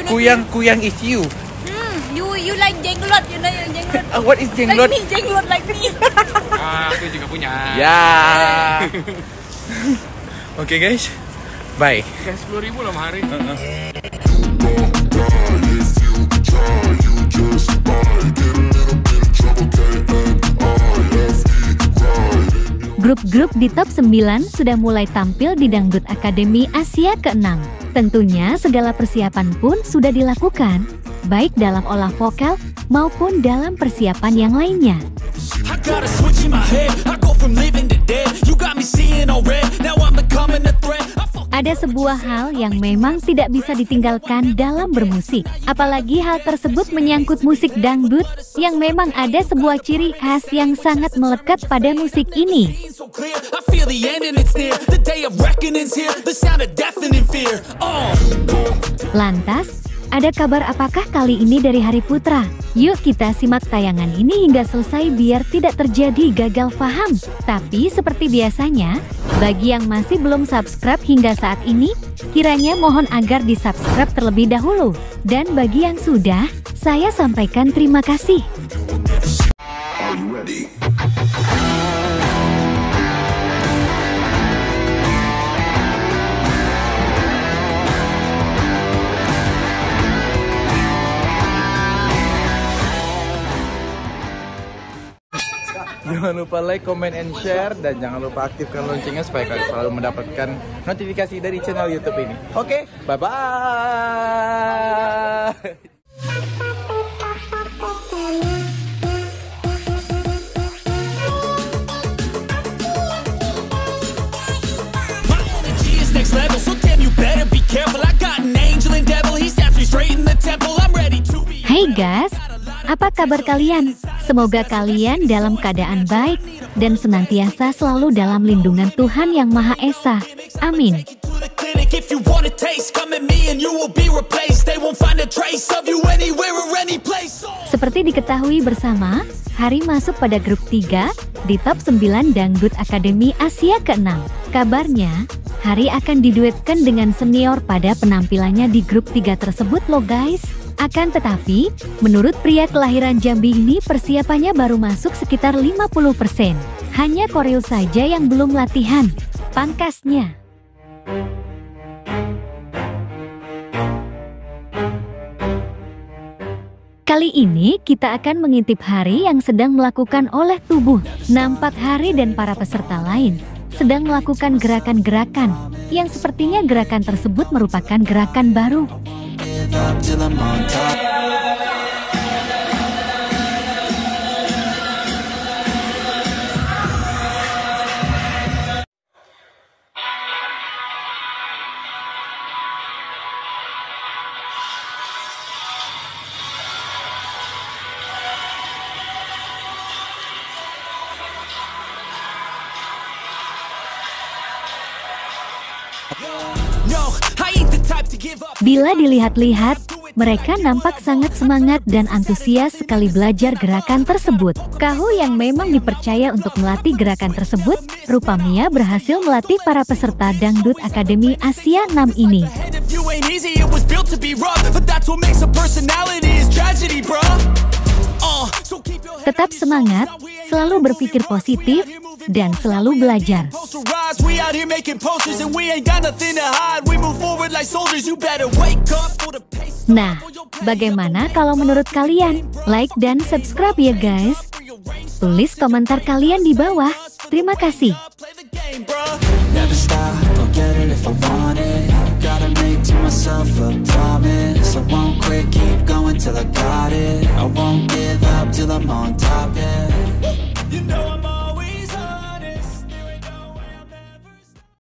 Kuyang is you. You like jenglot, you know jenglot. What is jenglot? Like me, jenglot like me. Aku juga punya. Ya. Oke guys, bye. Kan 10.000 loh hari. Grup-grup di top 9 sudah mulai tampil di Dangdut Akademi Asia ke-6. Tentunya segala persiapan pun sudah dilakukan, baik dalam olah vokal maupun dalam persiapan yang lainnya. Ada sebuah hal yang memang tidak bisa ditinggalkan dalam bermusik. Apalagi hal tersebut menyangkut musik dangdut, yang memang ada sebuah ciri khas yang sangat melekat pada musik ini. Lantas, ada kabar apakah kali ini dari Hari Putra? Yuk kita simak tayangan ini hingga selesai biar tidak terjadi gagal paham. Tapi seperti biasanya, bagi yang masih belum subscribe hingga saat ini, kiranya mohon agar di-subscribe terlebih dahulu. Dan bagi yang sudah, saya sampaikan terima kasih. Jangan lupa like, comment, and share. Dan jangan lupa aktifkan loncengnya supaya kalian selalu mendapatkan notifikasi dari channel YouTube ini. Oke, bye-bye. Hey guys, apa kabar kalian? Semoga kalian dalam keadaan baik dan senantiasa selalu dalam lindungan Tuhan Yang Maha Esa. Amin. Seperti diketahui bersama, Hari masuk pada grup 3 di top 9 Dangdut Akademi Asia ke-6. Kabarnya, Hari akan diduetkan dengan senior pada penampilannya di grup 3 tersebut loh guys. Akan tetapi, menurut pria kelahiran Jambi ini persiapannya baru masuk sekitar 50%. Hanya koreo saja yang belum latihan. Pangkasnya. Kali ini kita akan mengintip Hari yang sedang melakukan oleh tubuh. Nampak Hari dan para peserta lain sedang melakukan gerakan-gerakan yang sepertinya gerakan tersebut merupakan gerakan baru. Bila dilihat-lihat, mereka nampak sangat semangat dan antusias sekali belajar gerakan tersebut. Kahu yang memang dipercaya untuk melatih gerakan tersebut, rupanya berhasil melatih para peserta Dangdut Akademi Asia 6 ini. Tetap semangat, selalu berpikir positif, dan selalu belajar. Nah, bagaimana kalau menurut kalian? Like dan subscribe ya guys. Tulis komentar kalian di bawah. Terima kasih. Till I got it, I won't give up till I'm on top.